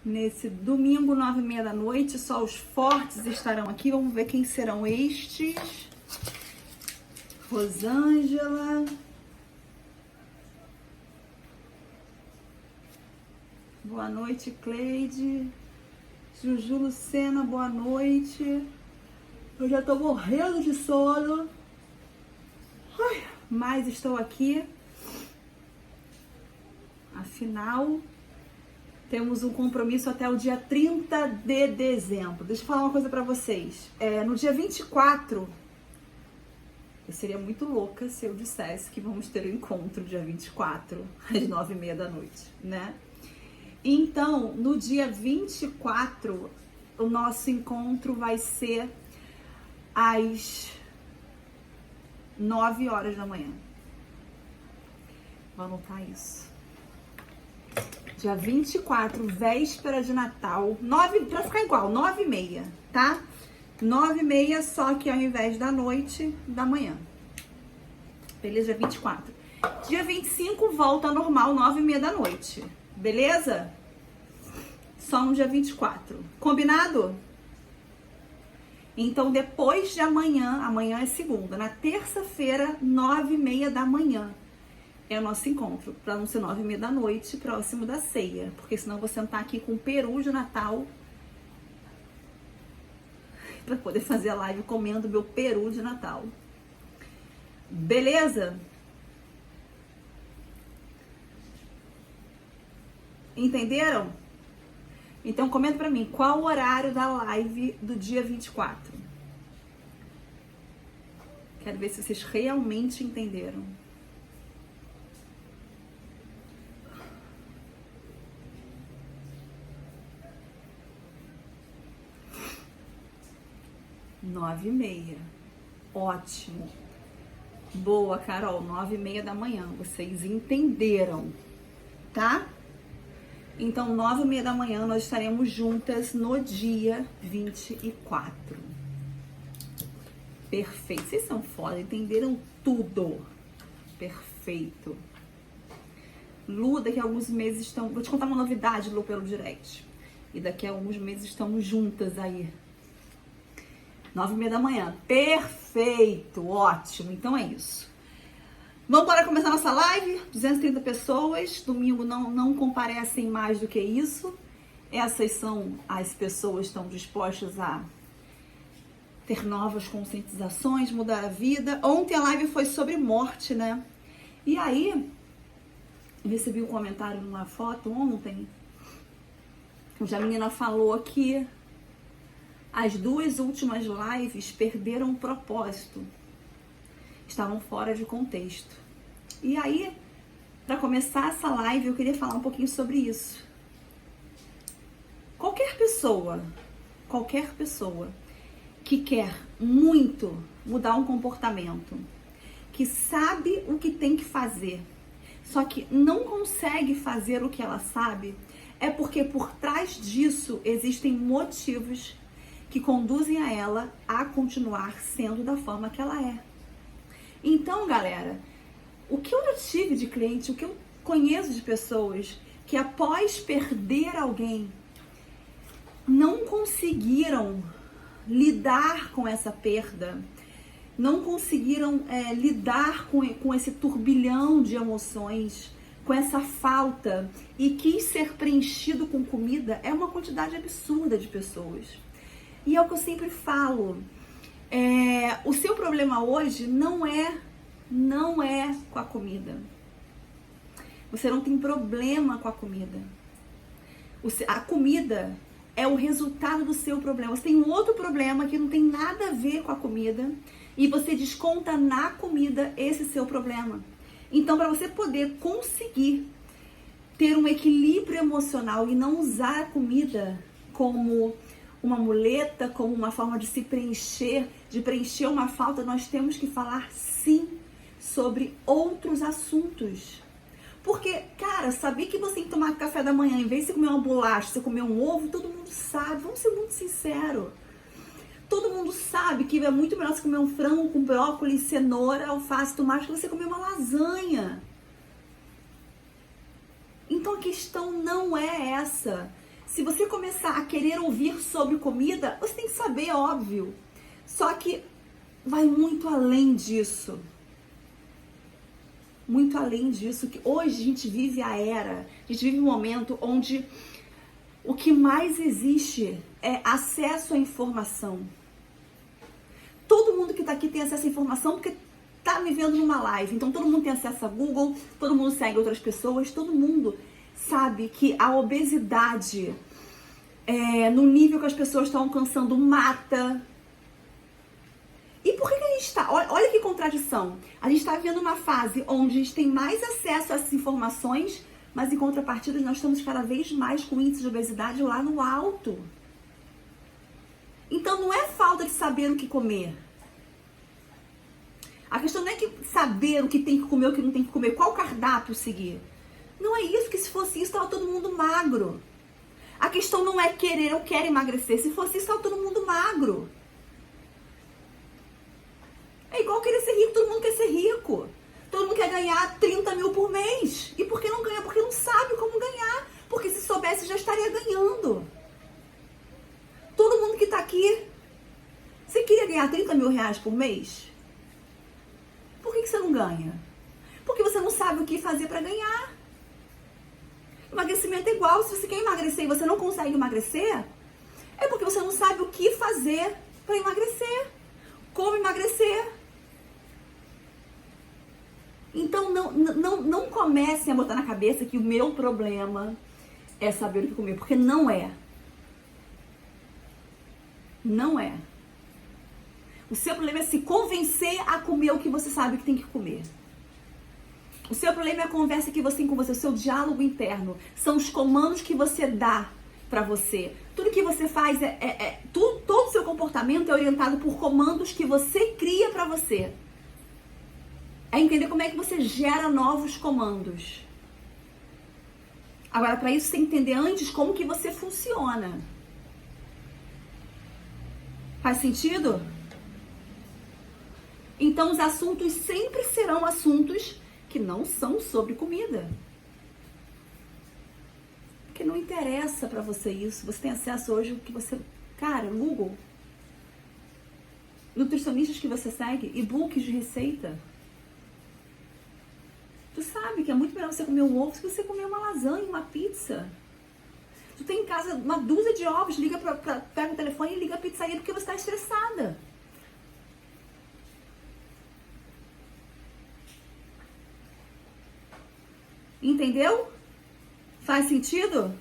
nesse domingo, 9h30 da noite. Só os fortes estarão aqui. Vamos ver quem serão estes. Rosângela. Boa noite, Cleide. Juju Lucena, boa noite. Eu já tô morrendo de sono. Ai, mas estou aqui. Afinal, temos um compromisso até o dia 30 de dezembro. Deixa eu falar uma coisa pra vocês. No dia 24, eu seria muito louca se eu dissesse que vamos ter um encontro dia 24, às 9h30 da noite, né? Então, no dia 24, o nosso encontro vai ser às 9 horas da manhã. Vou anotar isso. Dia 24, véspera de Natal, 9, pra ficar igual, 9h30, tá? 9h30, só que ao invés da noite, da manhã. Beleza? Dia 24. Dia 25, volta normal, 9h30 da noite. Beleza? Só no dia 24. Combinado? Então, depois de amanhã, amanhã é segunda, na terça-feira, 9h30 da manhã. É o nosso encontro, para não ser 9h30 da noite, próximo da ceia. Porque senão eu vou sentar aqui com o peru de Natal para poder fazer a live comendo meu peru de Natal. Beleza? Entenderam? Então comenta para mim, qual o horário da live do dia 24? Quero ver se vocês realmente entenderam. Nove e meia. Ótimo. Boa, Carol. 9h30 da manhã. Vocês entenderam, tá? Então, 9h30 da manhã, nós estaremos juntas no dia 24. Perfeito. Vocês são foda, entenderam tudo. Perfeito. Lu, daqui a alguns meses estão... Vou te contar uma novidade, Lu, pelo direct. E daqui a alguns meses estamos juntas aí. 9h30 da manhã. Perfeito. Ótimo. Então é isso. Vamos para começar nossa live. 230 pessoas. Domingo não comparecem mais do que isso. Essas são as pessoas que estão dispostas a ter novas conscientizações, mudar a vida. Ontem a live foi sobre morte, né? E aí, eu recebi um comentário numa foto ontem, onde a menina falou que as duas últimas lives perderam o propósito. Estavam fora de contexto. E aí, para começar essa live, eu queria falar um pouquinho sobre isso. Qualquer pessoa que quer muito mudar um comportamento, que sabe o que tem que fazer, só que não consegue fazer o que ela sabe, é porque por trás disso existem motivos que conduzem a ela a continuar sendo da forma que ela é. Então, galera, o que eu já tive de cliente, o que eu conheço de pessoas que após perder alguém, não conseguiram lidar com essa perda, não conseguiram lidar com esse turbilhão de emoções, com essa falta, e quis ser preenchido com comida, é uma quantidade absurda de pessoas. E é o que eu sempre falo, o seu problema hoje não é com a comida. Você não tem problema com a comida. A comida é o resultado do seu problema. Você tem um outro problema que não tem nada a ver com a comida e você desconta na comida esse seu problema. Então, para você poder conseguir ter um equilíbrio emocional e não usar a comida como uma muleta, como uma forma de se preencher, de preencher uma falta, nós temos que falar sim sobre outros assuntos. Porque, cara, saber que você tem que tomar café da manhã, em vez de você comer uma bolacha, você comer um ovo, todo mundo sabe, vamos ser muito sinceros. Todo mundo sabe que é muito melhor você comer um frango com brócolis, cenoura, alface, tomate, que você comer uma lasanha. Então a questão não é essa. Se você começar a querer ouvir sobre comida, você tem que saber, óbvio. Só que vai muito além disso. Muito além disso. Que hoje a gente vive a gente vive um momento onde o que mais existe é acesso à informação. Todo mundo que está aqui tem acesso à informação porque está me vendo numa live. Então todo mundo tem acesso a Google, todo mundo segue outras pessoas, todo mundo sabe que a obesidade no nível que as pessoas estão alcançando mata. E por que a gente está... Olha que contradição. A gente está vivendo uma fase onde a gente tem mais acesso a essas informações, mas em contrapartida nós estamos cada vez mais com índice de obesidade lá no alto. Então não é falta de saber o que comer. A questão não é que saber o que tem que comer, o que não tem que comer, qual cardápio seguir. Não é isso, que se fosse isso, estava todo mundo magro. A questão não é querer, eu quero emagrecer. Se fosse isso, estava todo mundo magro. É igual querer ser rico, todo mundo quer ser rico. Todo mundo quer ganhar 30 mil por mês. E por que não ganha? Porque não sabe como ganhar. Porque se soubesse, já estaria ganhando. Todo mundo que está aqui, você queria ganhar 30 mil reais por mês? Por que você não ganha? Porque você não sabe o que fazer para ganhar. Emagrecimento é igual. Se você quer emagrecer e você não consegue emagrecer, é porque você não sabe o que fazer para emagrecer. Como emagrecer. Então não comecem a botar na cabeça que o meu problema é saber o que comer, porque não é. Não é. O seu problema é se convencer a comer o que você sabe que tem que comer. O seu problema é a conversa que você tem com você, o seu diálogo interno. São os comandos que você dá pra você. Tudo que você faz todo o seu comportamento é orientado por comandos que você cria pra você. É entender como é que você gera novos comandos. Agora, pra isso, você tem que entender antes como que você funciona. Faz sentido? Então, os assuntos sempre serão assuntos que não são sobre comida. Porque não interessa pra você isso. Você tem acesso hoje ao que você... Cara, Google. Nutricionistas que você segue, e-books de receita. Tu sabe que é muito melhor você comer um ovo do que você comer uma lasanha, uma pizza. Tu tem em casa uma dúzia de ovos, pega o telefone e liga a pizzaria porque você está estressada. Entendeu? Faz sentido?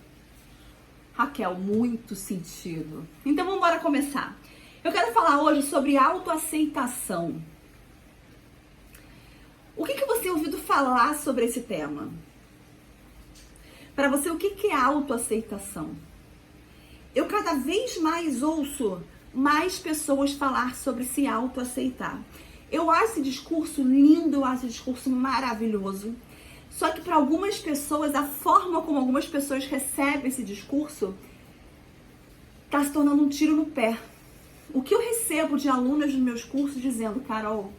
Raquel, muito sentido. Então vamos embora começar. Eu quero falar hoje sobre autoaceitação. O que você tem ouvido falar sobre esse tema? Para você, o que é autoaceitação? Eu cada vez mais ouço mais pessoas falar sobre se autoaceitar. Eu acho esse discurso lindo, eu acho esse discurso maravilhoso. Só que para algumas pessoas, a forma como algumas pessoas recebem esse discurso está se tornando um tiro no pé. O que eu recebo de alunas dos meus cursos dizendo, Carol,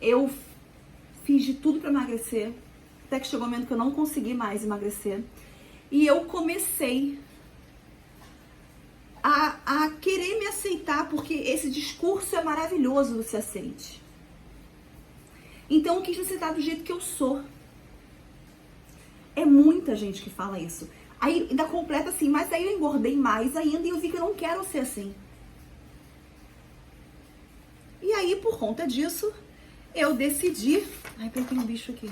eu fiz de tudo para emagrecer, até que chegou um momento que eu não consegui mais emagrecer. E eu comecei a querer me aceitar, porque esse discurso é maravilhoso do se aceite. Então eu quis me aceitar do jeito que eu sou. É muita gente que fala isso. Aí ainda completa assim, mas aí eu engordei mais ainda e eu vi que eu não quero ser assim. E aí, por conta disso, eu decidi... Ai, peraí, tem um bicho aqui.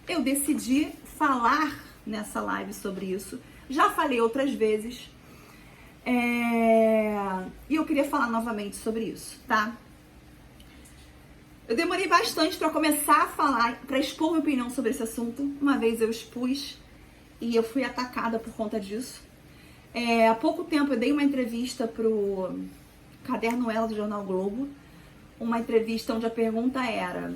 Eu decidi falar nessa live sobre isso. Já falei outras vezes. E eu queria falar novamente sobre isso, tá? Eu demorei bastante para começar a falar, para expor minha opinião sobre esse assunto. Uma vez eu expus e eu fui atacada por conta disso. Há pouco tempo eu dei uma entrevista pro Caderno Ela do Jornal Globo. Uma entrevista onde a pergunta era: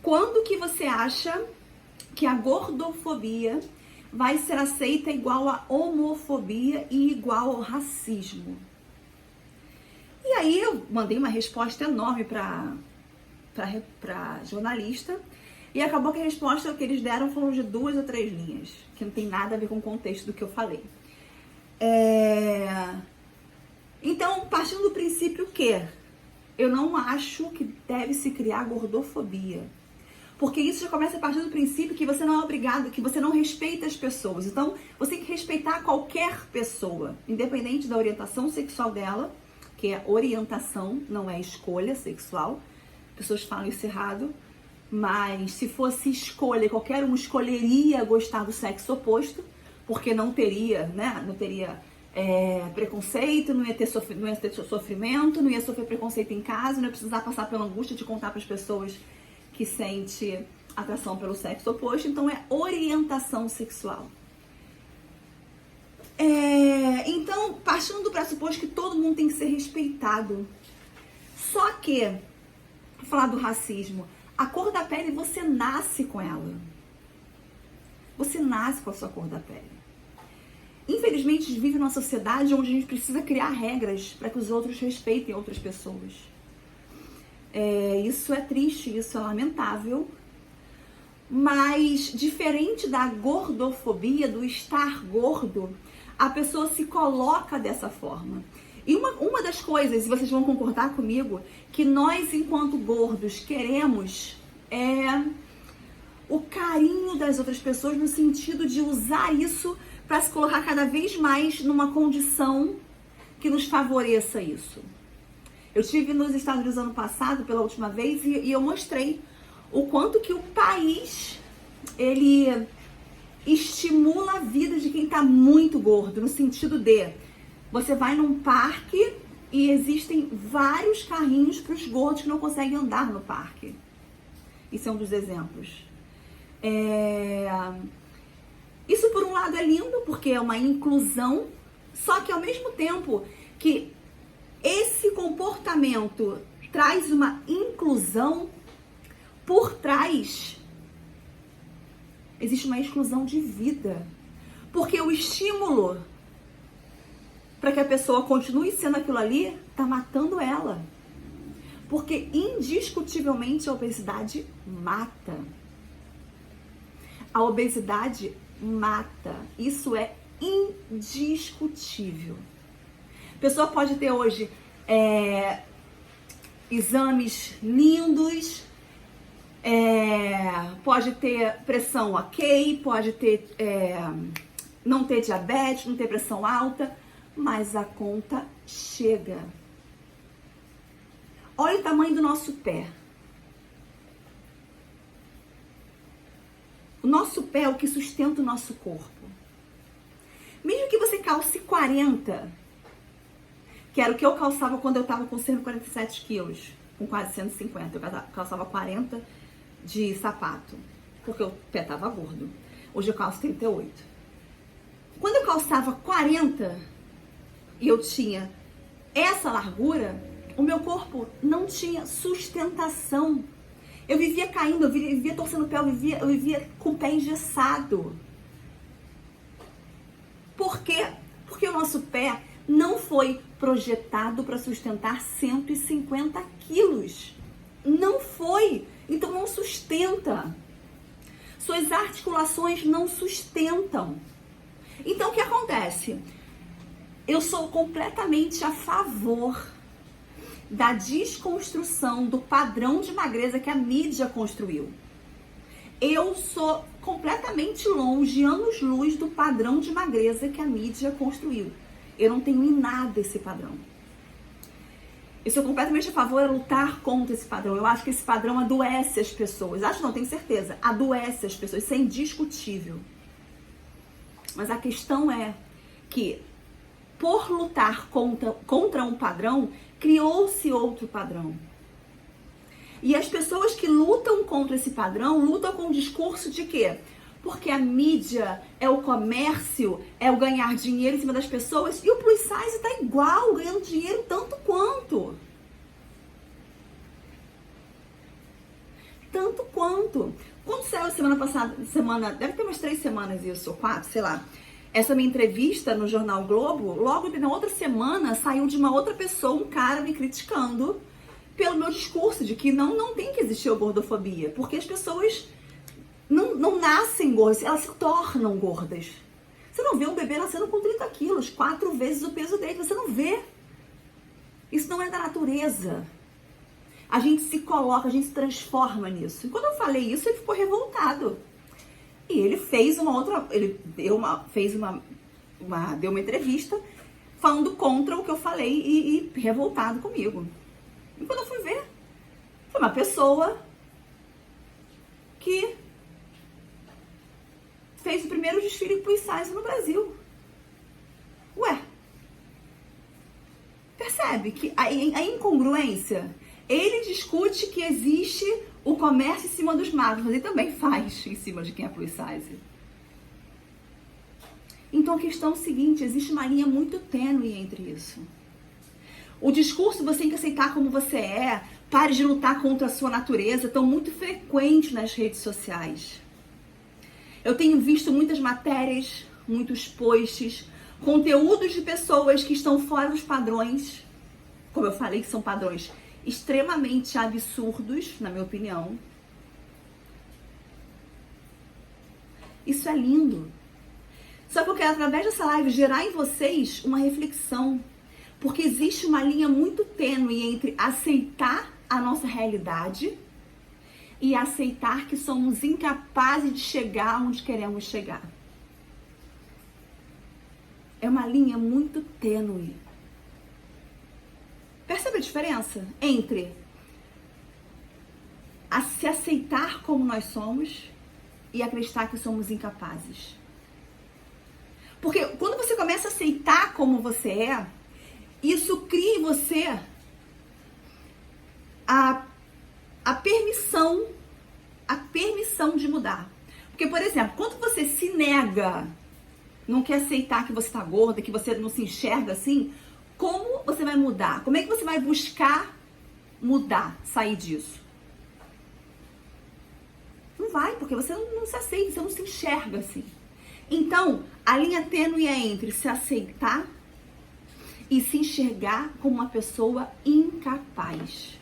quando que você acha que a gordofobia vai ser aceita igual a homofobia e igual ao racismo? E aí eu mandei uma resposta enorme para jornalista, E acabou que a resposta que eles deram foram de 2 ou 3 linhas, que não tem nada a ver com o contexto do que eu falei. Então, partindo do princípio que eu não acho que deve se criar gordofobia. Porque isso já começa a partir do princípio que você não é obrigado, que você não respeita as pessoas. Então, você tem que respeitar qualquer pessoa, independente da orientação sexual dela, que é orientação, não é escolha sexual. Pessoas falam isso errado, mas se fosse escolha, qualquer um escolheria gostar do sexo oposto, porque não teria, né? Não teria preconceito, não ia ter sofrimento, não ia sofrer preconceito em casa, não ia precisar passar pela angústia de contar para as pessoas que sente atração pelo sexo oposto. Então é orientação sexual. Então, partindo do pressuposto que todo mundo tem que ser respeitado. Só que, vou falar do racismo, a cor da pele você nasce com ela. Você nasce com a sua cor da pele. Infelizmente, a gente vive numa sociedade onde a gente precisa criar regras para que os outros respeitem outras pessoas. Isso é triste, isso é lamentável, mas diferente da gordofobia, do estar gordo, a pessoa se coloca dessa forma. E uma das coisas, e vocês vão concordar comigo, que nós enquanto gordos queremos é o carinho das outras pessoas no sentido de usar isso para se colocar cada vez mais numa condição que nos favoreça isso. Eu estive nos Estados Unidos ano passado, pela última vez, e eu mostrei o quanto que o país, ele estimula a vida de quem está muito gordo, no sentido de, você vai num parque e existem vários carrinhos para os gordos que não conseguem andar no parque. Isso é um dos exemplos. Isso, por um lado, é lindo, porque é uma inclusão, só que ao mesmo tempo que esse comportamento traz uma inclusão, por trás existe uma exclusão de vida. Porque o estímulo para que a pessoa continue sendo aquilo ali está matando ela. Porque indiscutivelmente a obesidade mata. A obesidade mata. Isso é indiscutível. A pessoa pode ter hoje exames lindos, pode ter pressão ok, pode ter não ter diabetes, não ter pressão alta, mas a conta chega. Olha o tamanho do nosso pé. O nosso pé é o que sustenta o nosso corpo. Mesmo que você calce 40, que era o que eu calçava quando eu estava com 147 quilos, com quase 150, eu calçava 40 de sapato, porque o pé estava gordo. Hoje eu calço 38. Quando eu calçava 40 e eu tinha essa largura, o meu corpo não tinha sustentação. Eu vivia caindo, eu vivia torcendo o pé, eu vivia com o pé engessado. Por quê? Porque o nosso pé não foi projetado para sustentar 150 quilos. Não foi. Então não sustenta. Suas articulações não sustentam. Então o que acontece? Eu sou completamente a favor da desconstrução do padrão de magreza que a mídia construiu. Eu sou completamente longe, anos-luz, do padrão de magreza que a mídia construiu. Eu não tenho em nada esse padrão. Eu sou completamente a favor de lutar contra esse padrão. Eu acho que esse padrão adoece as pessoas. Acho não, tenho certeza. Adoece as pessoas, isso é indiscutível. Mas a questão é que, por lutar contra um padrão, criou-se outro padrão. E as pessoas que lutam contra esse padrão, lutam com o discurso de quê? Porque a mídia é o comércio, é o ganhar dinheiro em cima das pessoas, e o plus size tá igual, ganhando dinheiro tanto quanto. Tanto quanto. Quando saiu semana passada, deve ter umas 3 semanas isso, ou 4, sei lá, essa minha entrevista no Jornal Globo, logo na outra semana saiu de uma outra pessoa, um cara me criticando pelo meu discurso de que não tem que existir a gordofobia, porque as pessoas não nascem gordas, elas se tornam gordas. Você não vê um bebê nascendo com 30 quilos, 4 vezes o peso dele, você não vê. Isso não é da natureza. A gente se coloca, a gente se transforma nisso. E quando eu falei isso, ele ficou revoltado. E ele fez ele deu uma entrevista falando contra o que eu falei e revoltado comigo. E quando eu fui ver, foi uma pessoa que fez o primeiro desfile plus size no Brasil. Ué, percebe que a incongruência? Ele discute que existe o comércio em cima dos magros, mas ele também faz em cima de quem é plus size. Então a questão é o seguinte, existe uma linha muito tênue entre isso. O discurso você tem que aceitar como você é, pare de lutar contra a sua natureza, estão muito frequentes nas redes sociais. Eu tenho visto muitas matérias, muitos posts, conteúdos de pessoas que estão fora dos padrões, como eu falei, que são padrões extremamente absurdos, na minha opinião. Isso é lindo. Só que eu quero, através dessa live, gerar em vocês uma reflexão. Porque existe uma linha muito tênue entre aceitar a nossa realidade e aceitar que somos incapazes de chegar onde queremos chegar. É uma linha muito tênue. Percebe a diferença entre se aceitar como nós somos e acreditar que somos incapazes? Porque quando você começa a aceitar como você é, isso cria em você a permissão de mudar. Porque, por exemplo, quando você se nega, não quer aceitar que você está gorda, que você não se enxerga assim, como você vai mudar? Como é que você vai buscar mudar, sair disso? Não vai, porque você não se aceita, você não se enxerga assim. Então, a linha tênue é entre se aceitar e se enxergar como uma pessoa incapaz.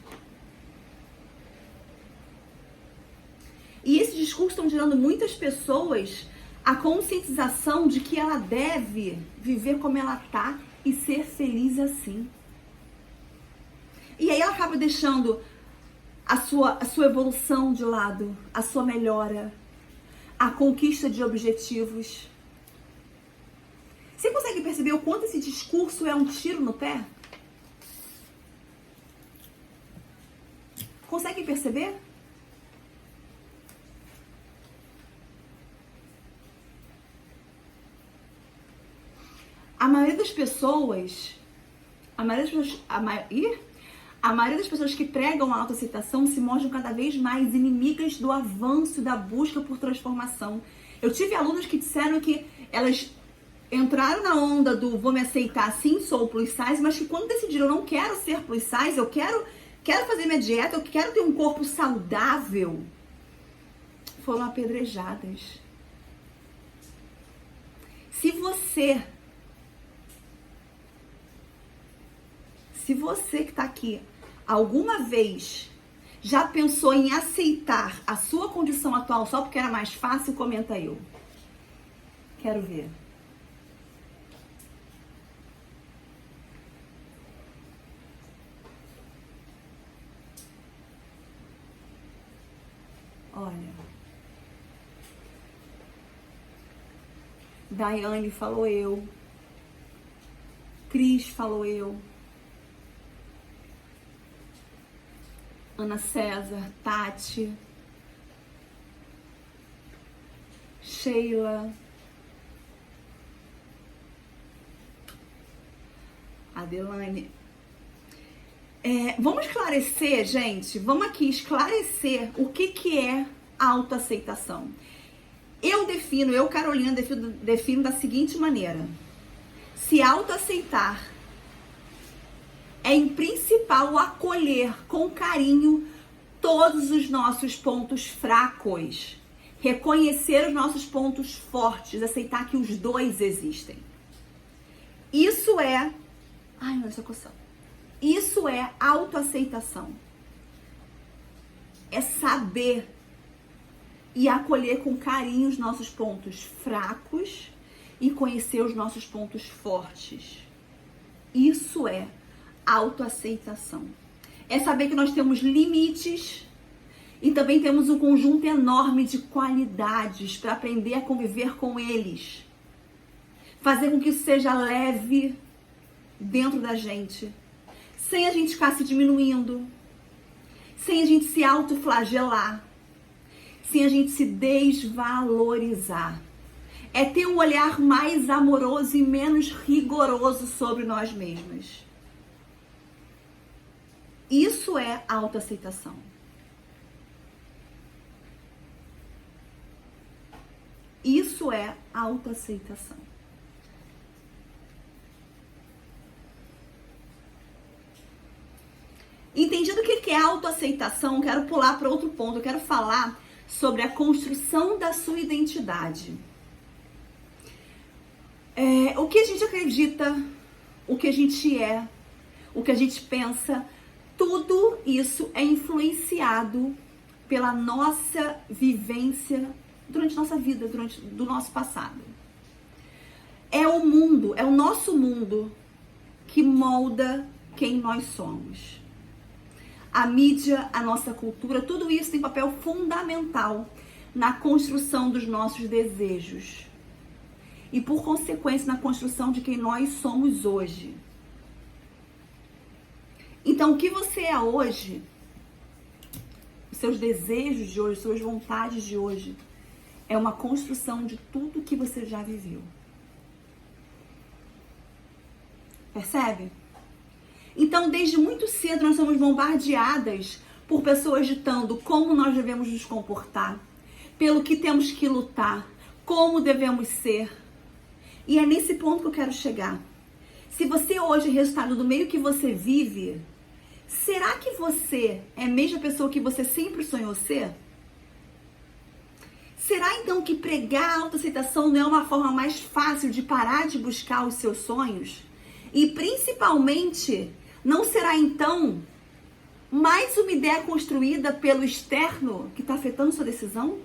E esse discurso estão gerando muitas pessoas a conscientização de que ela deve viver como ela tá e ser feliz assim. E aí ela acaba deixando a sua evolução de lado, a sua melhora, a conquista de objetivos. Você consegue perceber o quanto esse discurso é um tiro no pé? Consegue perceber? A maioria das pessoas que pregam a autoaceitação se mostram cada vez mais inimigas do avanço e da busca por transformação. Eu tive alunas que disseram que elas entraram na onda do vou me aceitar, sim, sou plus size, mas que quando decidiram eu não quero ser plus size, eu quero fazer minha dieta, eu quero ter um corpo saudável, foram apedrejadas. Se você que está aqui alguma vez já pensou em aceitar a sua condição atual só porque era mais fácil, comenta eu. Quero ver. Olha. Daiane falou eu. Cris falou eu. Ana César, Tati, Sheila, Adelane. Vamos esclarecer, gente, vamos aqui esclarecer o que é autoaceitação. Eu, Carolina, defino da seguinte maneira. Se autoaceitar é, em principal, acolher com carinho todos os nossos pontos fracos. Reconhecer os nossos pontos fortes, aceitar que os dois existem. Isso é... Ai, meu Deus, tô coçando. Isso é autoaceitação. É saber e acolher com carinho os nossos pontos fracos e conhecer os nossos pontos fortes. Isso é autoaceitação. É saber que nós temos limites e também temos um conjunto enorme de qualidades para aprender a conviver com eles. Fazer com que isso seja leve dentro da gente, sem a gente ficar se diminuindo, sem a gente se autoflagelar, sem a gente se desvalorizar. É ter um olhar mais amoroso e menos rigoroso sobre nós mesmas. Isso é autoaceitação. Isso é autoaceitação. Entendido o que é autoaceitação, quero pular para outro ponto. Eu quero falar sobre a construção da sua identidade. O que a gente acredita, o que a gente é, o que a gente pensa, tudo isso é influenciado pela nossa vivência durante nossa vida, do nosso passado. É o mundo, é o nosso mundo que molda quem nós somos. A mídia, a nossa cultura, tudo isso tem papel fundamental na construção dos nossos desejos. E, por consequência, na construção de quem nós somos hoje. Então, o que você é hoje, os seus desejos de hoje, suas vontades de hoje, é uma construção de tudo que você já viveu. Percebe? Então, desde muito cedo, nós somos bombardeadas por pessoas ditando como nós devemos nos comportar, pelo que temos que lutar, como devemos ser. E é nesse ponto que eu quero chegar. Se você hoje é resultado do meio que você vive, será que você é a mesma pessoa que você sempre sonhou ser? Será então que pregar a autoaceitação não é uma forma mais fácil de parar de buscar os seus sonhos? E principalmente, não será então mais uma ideia construída pelo externo que está afetando sua decisão?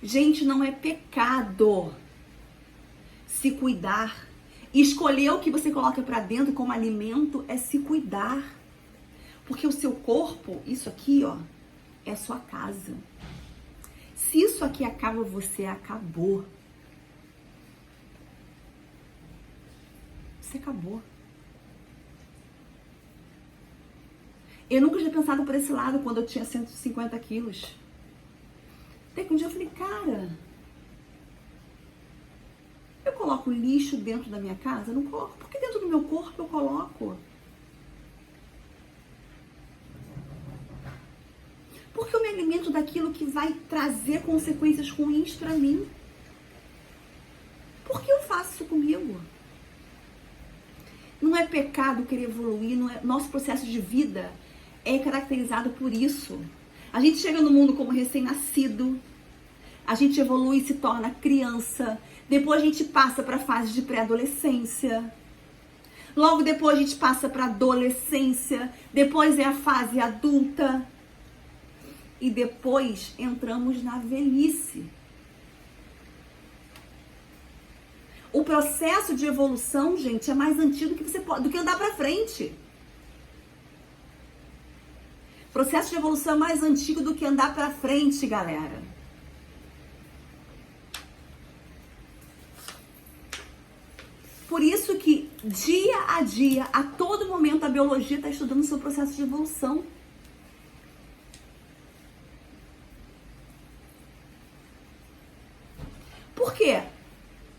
Gente, não é pecado se cuidar. Escolher o que você coloca pra dentro como alimento é se cuidar. Porque o seu corpo, isso aqui, ó, é a sua casa. Se isso aqui acaba, você acabou. Você acabou. Eu nunca tinha pensado por esse lado quando eu tinha 150 quilos. Até que um dia eu falei, cara, eu coloco lixo dentro da minha casa? Eu não coloco. Por que dentro do meu corpo eu coloco? Porque eu me alimento daquilo que vai trazer consequências ruins pra mim. Por que eu faço isso comigo? Não é pecado querer evoluir, não é... Nosso processo de vida é caracterizado por isso. A gente chega no mundo como recém-nascido, a gente evolui e se torna criança, depois a gente passa para a fase de pré-adolescência, logo depois a gente passa para adolescência, depois é a fase adulta e depois entramos na velhice. O processo de evolução, gente, é mais antigo do que andar para frente. O processo de evolução é mais antigo do que andar para frente, galera. Por isso que dia a dia, a todo momento, a biologia está estudando o seu processo de evolução. Por quê?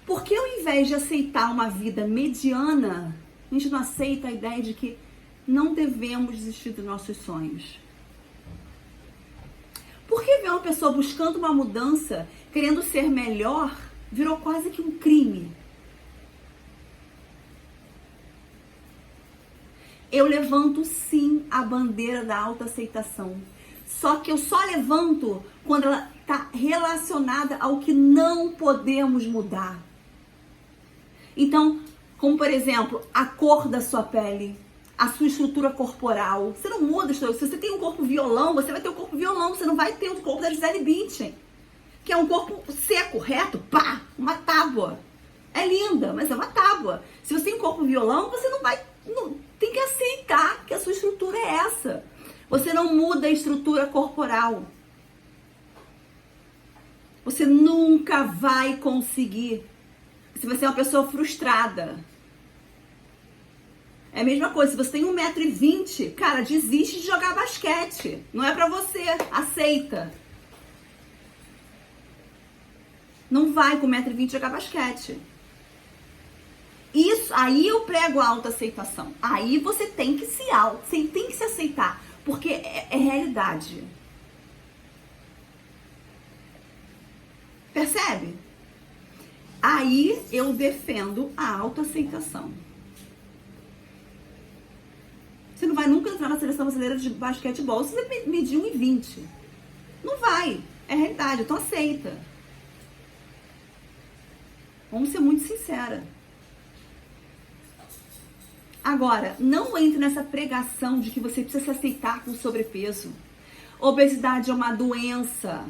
Porque ao invés de aceitar uma vida mediana, a gente não aceita a ideia de que não devemos desistir dos nossos sonhos. Por que ver uma pessoa buscando uma mudança, querendo ser melhor, virou quase que um crime? Eu levanto sim a bandeira da autoaceitação. Só que eu só levanto quando ela está relacionada ao que não podemos mudar. Então, como por exemplo, a cor da sua pele, a sua estrutura corporal. Você não muda. Se você tem um corpo violão, você vai ter um corpo violão. Você não vai ter o corpo da Gisele Bündchen, que é um corpo seco, reto, pá, uma tábua. É linda, mas é uma tábua. Se você tem um corpo violão, você não vai... tem que aceitar que a sua estrutura é essa. Você não muda a estrutura corporal. Você nunca vai conseguir. Você vai ser uma pessoa frustrada. É a mesma coisa, se você tem 1,20 m, cara, desiste de jogar basquete. Não é pra você, aceita. Não vai com 1,20 m jogar basquete. Isso, aí eu prego a autoaceitação. Aí você tem que você tem que se aceitar, porque é realidade. Percebe? Aí eu defendo a autoaceitação. Você não vai nunca entrar na seleção brasileira de basquetebol se você medir 1,20 m. Não vai. É realidade, então aceita. Vamos ser muito sinceras. Agora, não entre nessa pregação de que você precisa se aceitar com sobrepeso. Obesidade é uma doença.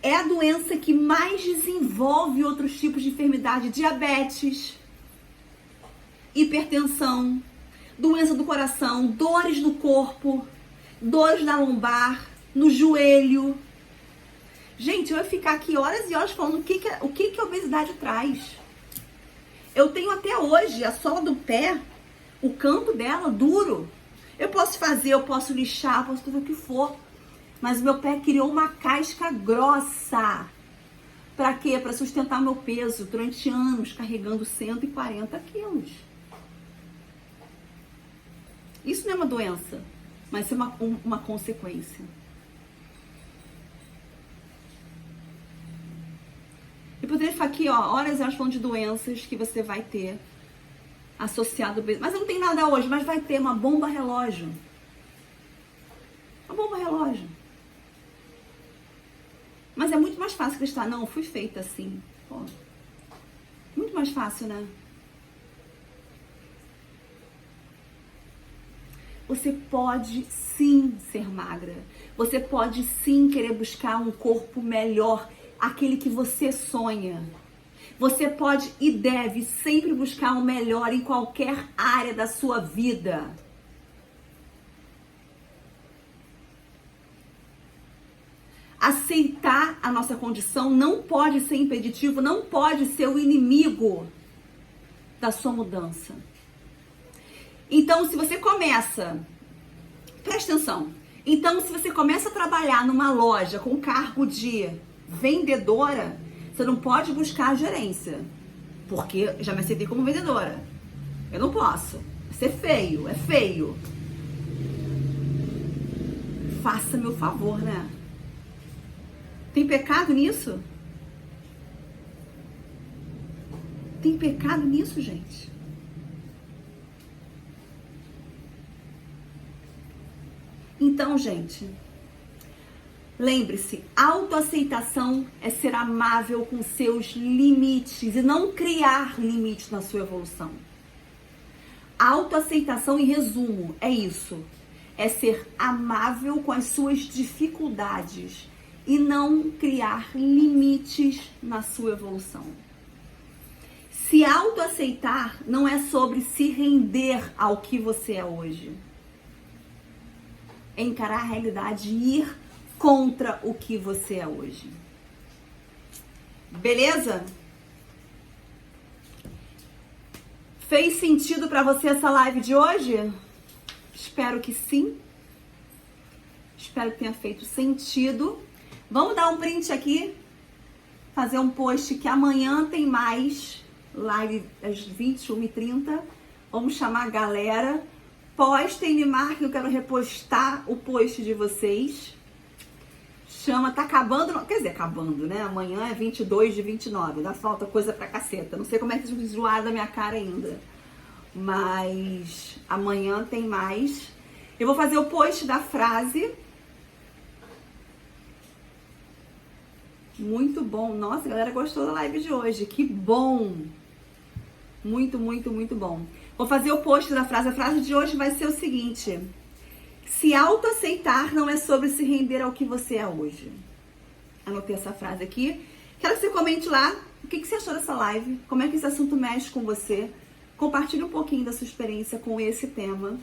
É a doença que mais desenvolve outros tipos de enfermidade. Diabetes, hipertensão, doença do coração, dores no corpo, dores na lombar, no joelho. Gente, eu ia ficar aqui horas e horas falando o que a obesidade traz. Eu tenho até hoje a sola do pé, o canto dela duro. Eu posso fazer, eu posso lixar, eu posso fazer o que for. Mas o meu pé criou uma casca grossa. Pra quê? Pra sustentar meu peso durante anos, carregando 140 quilos. Isso não é uma doença, mas é uma consequência. Eu poderia ficar aqui, ó, horas e horas falando de doenças que você vai ter associado. Mas não tem nada hoje, mas vai ter uma bomba relógio. Uma bomba relógio. Mas é muito mais fácil acreditar, não, fui feita assim. Pô, muito mais fácil, né? Você pode sim ser magra. Você pode sim querer buscar um corpo melhor, aquele que você sonha. Você pode e deve sempre buscar o melhor em qualquer área da sua vida. Aceitar a nossa condição não pode ser impeditivo, não pode ser o inimigo da sua mudança. Então, se você começa, presta atenção, então se você começa a trabalhar numa loja com cargo de vendedora, você não pode buscar a gerência, porque já me aceitei como vendedora. Eu não posso. Isso é feio, é feio. Faça meu favor, né? Tem pecado nisso? Tem pecado nisso, gente? Então, gente, lembre-se, autoaceitação é ser amável com seus limites e não criar limites na sua evolução. Autoaceitação, em resumo, é isso. É ser amável com as suas dificuldades e não criar limites na sua evolução. Se autoaceitar não é sobre se render ao que você é hoje. É encarar a realidade e ir contra o que você é hoje. Beleza? Fez sentido pra você essa live de hoje? Espero que sim. Espero que tenha feito sentido. Vamos dar um print aqui, fazer um post que amanhã tem mais live às 21h30. Vamos chamar a galera. Postem, me marquem, eu quero repostar o post de vocês. Chama, tá acabando, quer dizer, acabando, né? Amanhã é 22/29, ainda falta coisa pra caceta. Não sei como é que vocês zoaram da minha cara ainda. Mas amanhã tem mais. Eu vou fazer o post da frase. Muito bom. Nossa, a galera gostou da live de hoje. Que bom. Muito, muito, muito bom. Vou fazer o post da frase. A frase de hoje vai ser o seguinte: se autoaceitar não é sobre se render ao que você é hoje. Anotei essa frase aqui. Quero que você comente lá o que você achou dessa live, como é que esse assunto mexe com você. Compartilhe um pouquinho da sua experiência com esse tema.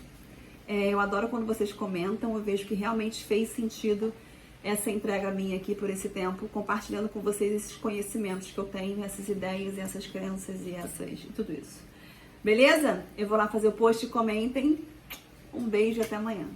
Eu adoro quando vocês comentam, eu vejo que realmente fez sentido essa entrega minha aqui por esse tempo, compartilhando com vocês esses conhecimentos que eu tenho, essas ideias, essas crenças e tudo isso. Beleza? Eu vou lá fazer o post, comentem. Um beijo e até amanhã.